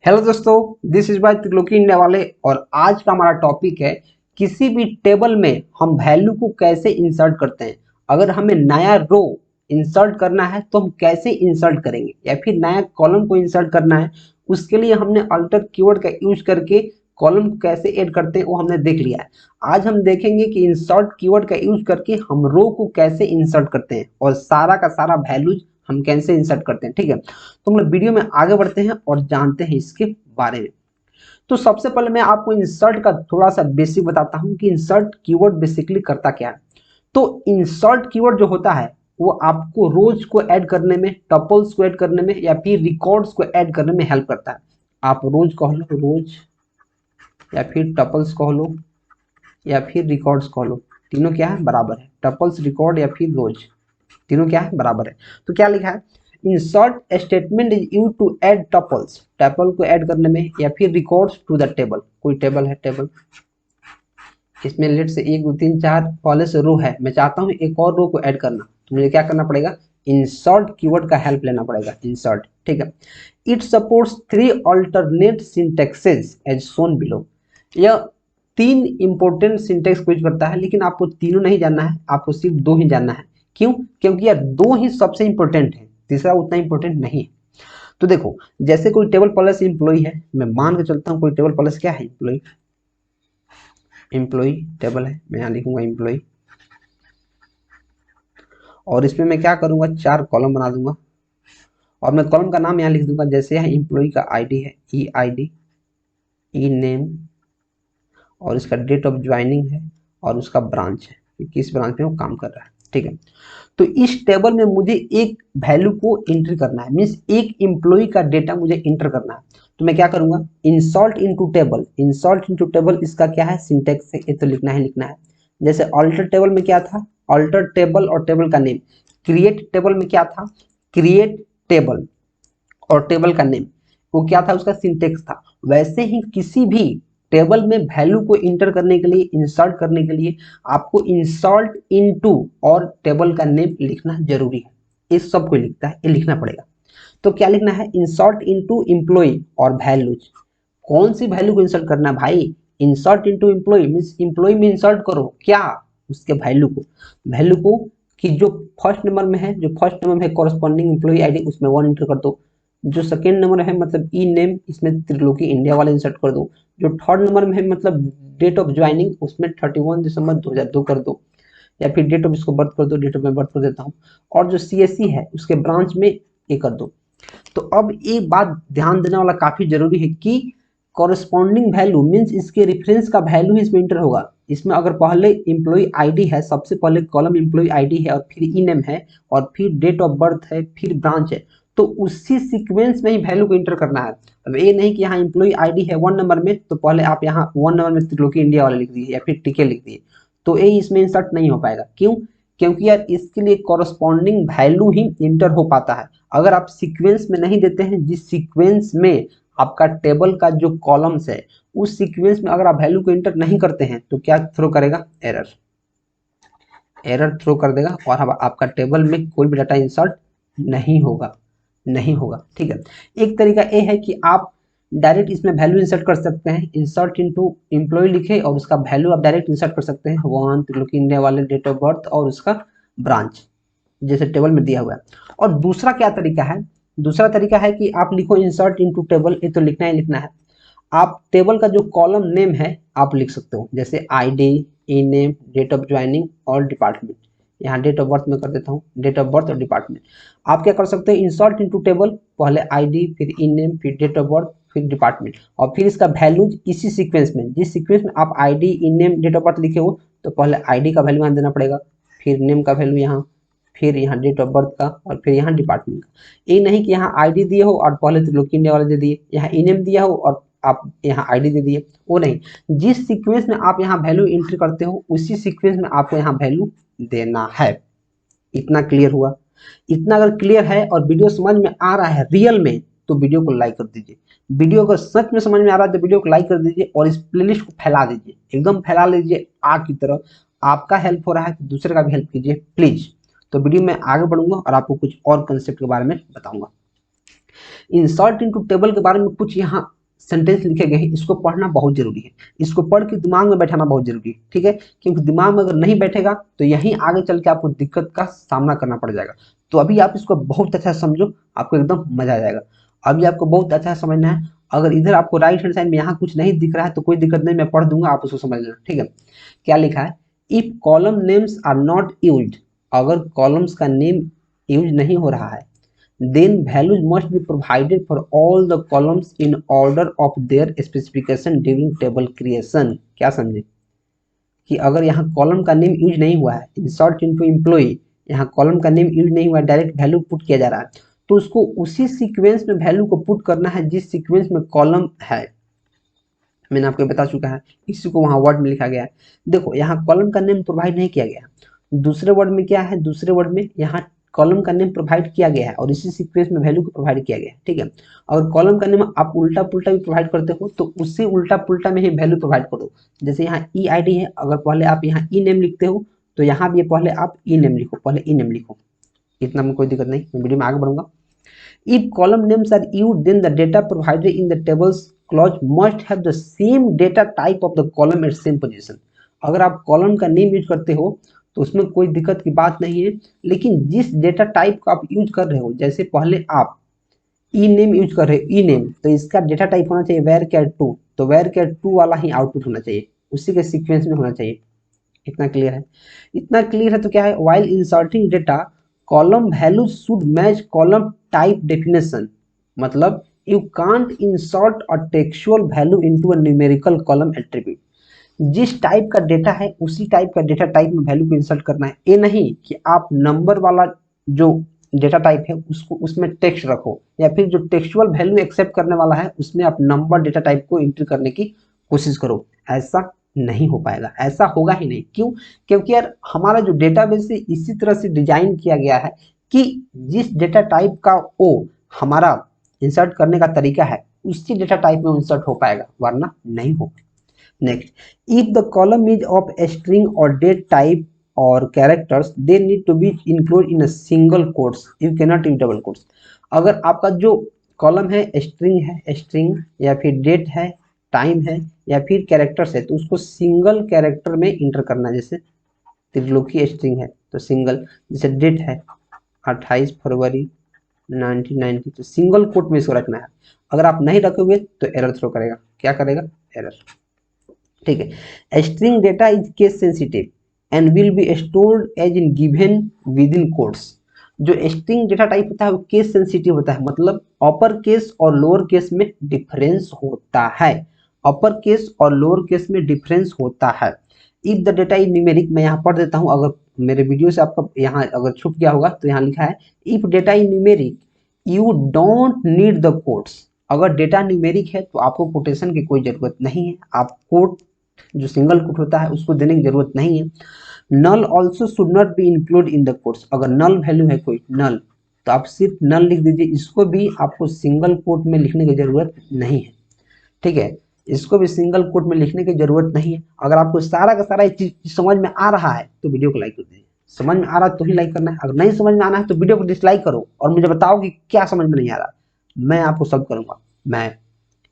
Hello दोस्तों, this is by Triloki India वाले। और आज का हमारा टॉपिक है किसी भी टेबल में हम वैल्यू को कैसे इंसर्ट करते हैं। अगर हमें नया रो इंसर्ट करना है तो हम कैसे इंसर्ट करेंगे, या फिर नया कॉलम को इंसर्ट करना है उसके लिए हमने अल्टर कीवर्ड का यूज करके कॉलम को कैसे ऐड करते हैं वो हमने देख लिया है। आज हम देखेंगे कि इंसर्ट कीवर्ड का यूज करके हम रो को कैसे इंसर्ट करते हैं और सारा का सारा वैल्यूज हम कैसे इंसर्ट करते हैं। ठीक है, तो हम लोग वीडियो में आगे बढ़ते हैं और जानते हैं इसके बारे में। तो सबसे पहले मैं आपको इंसर्ट का थोड़ा सा बेसिक बताता हूं कि इंसर्ट कीवर्ड बेसिकली करता क्या है। तो इंसर्ट कीवर्ड जो होता है वो आपको रोज को ऐड करने में, टपल्स को ऐड करने में या फिर रिकॉर्ड्स को ऐड करने में हेल्प करता है। आप रोज कह लो, रोज या फिर टपल्स कह लो या फिर रिकॉर्ड्स कह लो, तीनों क्या है, बराबर है। टपल्स, रिकॉर्ड या फिर रोज, तीनों क्या है, बराबर है। तो क्या लिखा है, insert statement is used to add tuples, tuple को ऐड करने में, या फिर रिकॉर्ड्स टू द टेबल। कोई टेबल है, टेबल इसमें लेट से 1 2 3 4 पहले से रो है, मैं चाहता हूं एक और रो को ऐड करना, तो मुझे क्या करना पड़ेगा, इंसर्ट कीवर्ड का हेल्प लेना पड़ेगा, इंसर्ट। ठीक है, it supports 3 alternate syntaxes as shown below. यह 3 इंपॉर्टेंट सिंटेक्स को यूज करता है, लेकिन आपको तीनों नहीं जानना है, आपको सिर्फ 2 ही जानना है। क्यों? क्योंकि यार 2 ही सबसे इंपॉर्टेंट है, तीसरा उतना इंपॉर्टेंट नहीं है। तो देखो, जैसे कोई टेबल प्लस एम्प्लॉय है, मैं मान के चलता हूँ कोई टेबल प्लस क्या है, एम्प्लॉय। एम्प्लॉय टेबल है, मैं यहाँ लिखूंगा एम्प्लॉय, और इसमें मैं क्या करूंगा, 4 कॉलम बना दूंगा और मैं कॉलम का नाम यहाँ लिख दूंगा। जैसे यहाँ एम्प्लॉय का आईडी है, ई आईडी, ई नेम, और इसका डेट ऑफ ज्वाइनिंग है, और उसका ब्रांच है कि किस ब्रांच में वो काम कर रहा है। ठीक है, तो इस टेबल में मुझे एक वैल्यू को एंट्री करना है, मीन्स एक एम्प्लॉय का डेटा मुझे इंटर करना है। तो मैं क्या करूंगा, insert into table. Insert into table इसका क्या है, सिंटेक्स है, ये तो लिखना है, लिखना है। जैसे अल्टर टेबल में क्या था, अल्टर टेबल और टेबल का नेम। क्रिएट टेबल में क्या था, क्रिएट टेबल और टेबल का नेम, वो क्या था, उसका सिंटेक्स था। वैसे ही किसी भी टेबल में वैल्यू को इंटर करने के लिए, इंसर्ट करने के लिए आपको इंसर्ट इनटू और टेबल का नेम लिखना जरूरी है। इस सब को लिखता है, ये लिखना पड़ेगा। तो क्या लिखना है, इंसर्ट इनटू एम्प्लॉय और वैल्यूज। कौन सी वैल्यू को इंसर्ट करना है भाई, insert into employ means employ में इंसर्ट करो क्या, उसके वैल्यू को, वैल्यू को कि जो फर्स्ट नंबर में है, जो फर्स्ट नंबर में है कॉरेस्पॉन्डिंग एम्प्लॉय आईडी, उसमें 1 इंटर कर दो। जो सेकेंड नंबर है मतलब ई नेम, इसमें त्रिलोकी इंडिया वाले इंसर्ट कर दो। जो थर्ड नंबर में है मतलब डेट ऑफ ज्वाइनिंग, उसमें 31 दिसंबर 2002 कर दो, या फिर डेट ऑफ इसको बर्थ कर दो, डेट ऑफ मैं बर्थ कर देता हूँ। और जो सीएससी है उसके ब्रांच में ये कर दो। तो अब एक बात ध्यान देने वाला काफी जरूरी है कि कॉरेस्पॉन्डिंग वैल्यू मींस इसके रेफरेंस का वैल्यू ही इसमें इंटर होगा। इसमें अगर पहले एम्प्लॉय आईडी है, सबसे पहले कॉलम एम्प्लॉय आईडी है, और फिर ई नेम है, और फिर डेट ऑफ बर्थ है, फिर ब्रांच है, तो उसी सीक्वेंस में ही वैल्यू को इंटर करना है। अब ये नहीं कि यहाँ एम्प्लॉय आईडी है 1 नंबर में, तो पहले आप यहाँ 1 नंबर में त्रिलोकी इंडिया वाले लिख दिए या फिर टीके लिख दिए, तो ये इसमें इंसर्ट नहीं हो पाएगा। क्यों? क्योंकि यार इसके लिए कॉरेस्पॉन्डिंग वैल्यू ही इंटर हो पाता है। अगर आप सीक्वेंस में नहीं देते हैं, जिस सीक्वेंस में आपका टेबल का जो कॉलम्स है उस सीक्वेंस में अगर आप वैल्यू को इंटर नहीं करते हैं तो क्या थ्रो करेगा, एरर, एरर थ्रो कर देगा, और अब आपका टेबल में कोई भी डाटा इंसर्ट नहीं होगा, नहीं होगा। ठीक है, एक तरीका ये है कि आप डायरेक्ट इसमें वैल्यू इंसर्ट कर सकते हैं, इंसर्ट इनटू एम्प्लॉय लिखे और उसका वैल्यू आप डायरेक्ट इंसर्ट कर सकते हैं, 1 त्रिलोकी इंडिया वाले, डेट ऑफ बर्थ और उसका ब्रांच, जैसे टेबल में दिया हुआ है। और दूसरा क्या तरीका है, दूसरा तरीका है कि आप लिखो इंसर्ट इनटू टेबल, ये तो लिखना ही लिखना है। आप टेबल का जो कॉलम नेम है आप लिख सकते हो, जैसे ID, e name, date of joining और डिपार्टमेंट। यहाँ डेट ऑफ बर्थ में कर देता हूँ, डेट ऑफ बर्थ और डिपार्टमेंट। आप क्या कर सकते हैं, इंसर्ट इनटू टेबल, पहले आईडी, फिर ई नेम, फिर डेट ऑफ बर्थ, फिर डिपार्टमेंट, और फिर इसका वैल्यूज इसी सीक्वेंस में, जिस सीक्वेंस में आप ID, e name, date of birth लिखे हो, तो पहले आईडी का वैल्यू यहाँ देना पड़ेगा, फिर नेम का वैल्यू यहाँ, फिर यहाँ डेट ऑफ बर्थ का, और फिर यहाँ डिपार्टमेंट का। ये नहीं कि यहाँ आईडी दिए हो और पहले त्रिलोकी इंडिया वाले दे दिए, यहाँ ई नेम दिया हो और आप यहाँ आईडी दे दिए, वो नहीं। जिस सीक्वेंस में आप यहाँ वैल्यू एंट्री करते हो उसी सीक्वेंस में आपको यहाँ वैल्यू देना है। इतना क्लियर हुआ? इतना अगर क्लियर है और वीडियो समझ में आ रहा है रियल में, तो वीडियो को लाइक कर दीजिए। वीडियो अगर सच में समझ में आ रहा है तो वीडियो को लाइक कर दीजिए और इस प्लेलिस्ट को फैला दीजिए, एकदम फैला लीजिए आग की तरह। आपका हेल्प हो रहा है तो दूसरे का भी हेल्प कीजिए प्लीज। तो वीडियो में आगे बढ़ूंगा और आपको कुछ और कंसेप्ट के बारे में बताऊंगा। इंसर्ट इनटू टेबल के बारे में कुछ यहाँ सेंटेंस लिखे गए हैं, इसको पढ़ना बहुत जरूरी है, इसको पढ़ के दिमाग में बैठाना बहुत जरूरी है, ठीक है, क्योंकि दिमाग में अगर नहीं बैठेगा तो यहीं आगे चल के आपको दिक्कत का सामना करना पड़ जाएगा। तो अभी आप इसको बहुत अच्छा समझो, आपको एकदम मजा आ जाएगा। अभी आपको बहुत अच्छा समझना है। अगर इधर आपको राइट हैंड साइड में यहाँ कुछ नहीं दिख रहा है तो कोई दिक्कत नहीं, मैं पढ़ दूंगा, आप उसको समझ लेना, ठीक है। क्या लिखा है, if column names are not used, अगर कॉलम्स का नेम यूज नहीं हो रहा है, then values must be provided for all the columns in order of their specification during table creation। क्या समझे कि अगर यहाँ कॉलम का नेम यूज नहीं हुआ है, इंसर्ट इनटू एम्प्लॉय, यहाँ कॉलम का नेम यूज नहीं हुआ है, डायरेक्ट वैल्यू पुट किया जा रहा है, तो उसको उसी सीक्वेंस में वैल्यू को पुट करना है जिस सीक्वेंस में कॉलम है। मैंने आपको बता चुका है, इसी को वहाँ वर्ड में लिखा गया है। देखो यहाँ कॉलम का नेम प्रोवाइड नहीं किया गया, दूसरे वर्ड में क्या है, दूसरे वर्ड में यहाँ कॉलम का नेम प्रोवाइड किया गया है और इसी सीक्वेंस में वैल्यू को प्रोवाइड किया गया है, ठीक है। अगर कॉलम का नेम आप उल्टा पुल्टा भी प्रोवाइड करते हो तो उससे उल्टा पुल्टा में ही वैल्यू प्रोवाइड करो। जैसे यहाँ ई आई डी है, अगर पहले आप यहाँ ई नेम लिखते हो तो यहाँ भी पहले आप ई नेम लिखो, पहले ई नेम लिखो, इतना में कोई दिक्कत नहीं, मैं वीडियो में आगे बढ़ूंगा। If column names are used, then the data provided in the tables clause must have the same data type of the column at same position। अगर आप कॉलम का नेम यूज करते हो तो उसमें कोई दिक्कत की बात नहीं है, लेकिन जिस डेटा टाइप को आप यूज कर रहे हो, जैसे पहले आप ई नेम यूज कर रहे हो, ई नेम, तो इसका डेटा टाइप होना चाहिए वेर कैर टू, तो वेर कैर टू वाला ही आउटपुट होना चाहिए, उसी के सीक्वेंस में होना चाहिए। इतना क्लियर है, इतना क्लियर है तो क्या है, while inserting data column values should match column type definition, मतलब you can't insert a textual value into a numerical column attribute। जिस टाइप का डेटा है उसी टाइप का डेटा टाइप में वैल्यू को इंसर्ट करना है, ये नहीं कि आप नंबर वाला जो डेटा टाइप है उसको उसमें टेक्स्ट रखो, या फिर जो टेक्सुअल वैल्यू एक्सेप्ट करने वाला है उसमें आप नंबर डेटा टाइप को एंटर करने की कोशिश करो। ऐसा नहीं हो पाएगा, ऐसा होगा ही नहीं। क्यों? क्योंकि यार हमारा जो डेटाबेस है इसी तरह से डिजाइन किया गया है कि जिस डेटा टाइप का वो हमारा इंसर्ट करने का तरीका है उसी डेटा टाइप में इंसर्ट हो पाएगा, वरना नहीं हो। Next, if the column is of a string और डेट टाइप और characters they need to be include in a single quotes, you can not use double quotes. अगर आपका जो कॉलम है स्ट्रिंग या फिर डेट है, टाइम है या फिर कैरेक्टर्स है, तो उसको सिंगल कैरेक्टर में इंटर करना है। जैसे त्रिलोकी स्ट्रिंग है तो सिंगल, जैसे डेट है 28 फरवरी 1990, तो सिंगल कोट में इसको रखना है। अगर आप नहीं रखोगे तो एरर थ्रो करेगा। क्या करेगा? एरर। ठीक है। String data is case sensitive and will be stored as in given within quotes. जो स्ट्रिंग डेटा टाइप होता है वो केस सेंसिटिव होता है, मतलब अपर केस और लोअर केस में डिफरेंस होता है, अपर केस और लोअर केस में डिफरेंस होता है। If the data is numeric, मैं यहाँ पढ़ देता हूँ, अगर मेरे वीडियो से आपका यहाँ अगर छूट गया होगा तो यहाँ लिखा है if data is numeric you don't need the quotes. अगर डेटा न्यूमेरिक है तो आपको कोटेशन की कोई जरूरत नहीं है, आप कोट जो सिंगल कोट होता है उसको देने की जरूरत नहीं है। Null also should not be include in the quotes. अगर नल वैल्यू है कोई नल तो आप सिर्फ नल लिख दीजिए, इसको भी आपको सिंगल कोट में लिखने की जरूरत नहीं है। ठीक है, इसको भी सिंगल कोट में लिखने की जरूरत नहीं है। अगर आपको सारा का सारा चीज समझ में आ रहा है तो वीडियो को लाइक कर दीजिए, समझ में आ रहा है तो ही लाइक करना है, अगर नहीं समझ में आना है तो वीडियो को डिसलाइक करो और मुझे बताओ कि क्या समझ में नहीं आ रहा, मैं आपको सब करूंगा। मैं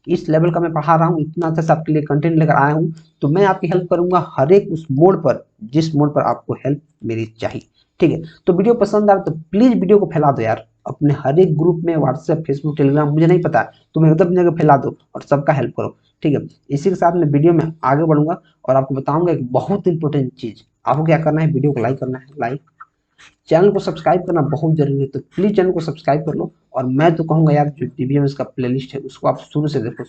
इस लेवल का मैं पढ़ा रहा हूँ, इतना अच्छा आपके लिए कंटेंट लेकर आया हूँ, तो मैं आपकी हेल्प करूंगा हर एक उस मोड पर जिस मोड पर आपको हेल्प मेरी चाहिए। ठीक है, तो वीडियो पसंद आए तो प्लीज वीडियो को फैला दो यार, अपने हर एक ग्रुप में, व्हाट्सएप, फेसबुक, टेलीग्राम, मुझे नहीं पता, तुम्हें एकदम जगह फैला दो और सबका हेल्प करो। ठीक है, इसी के साथ मैं वीडियो में आगे बढ़ूंगा और आपको बताऊंगा एक बहुत इंपॉर्टेंट चीज। आपको क्या करना है, वीडियो को लाइक करना है, लाइक, चैनल को सब्सक्राइब करना बहुत जरूरी है, तो प्लीज चैनल को सब्सक्राइब कर लो। और मैं तो कहूंगा यार जो डीबीएमएस का प्लेलिस्ट है उसको आप शुरू से देखो,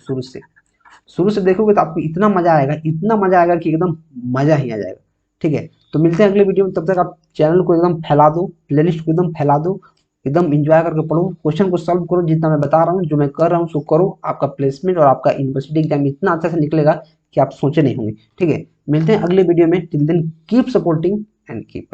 शुरू से देखोगे तो आपको इतना मजा आएगा, इतना मजा आएगा कि एकदम मजा ही आ जाएगा। ठीक है, तो मिलते हैं अगले वीडियो में, तब तक आप चैनल को एकदम फैला दो, प्लेलिस्ट को एकदम फैला दो, एकदम एंजॉय करके पढ़ो, क्वेश्चन को सॉल्व करो, जितना मैं बता रहा हूँ, जो मैं कर रहा हूँ उसको करो। आपका प्लेसमेंट और आपका यूनिवर्सिटी एग्जाम इतना अच्छा से निकलेगा कि आप सोचे नहीं होंगे। ठीक है, मिलते हैं अगले वीडियो में, till then keep supporting and keep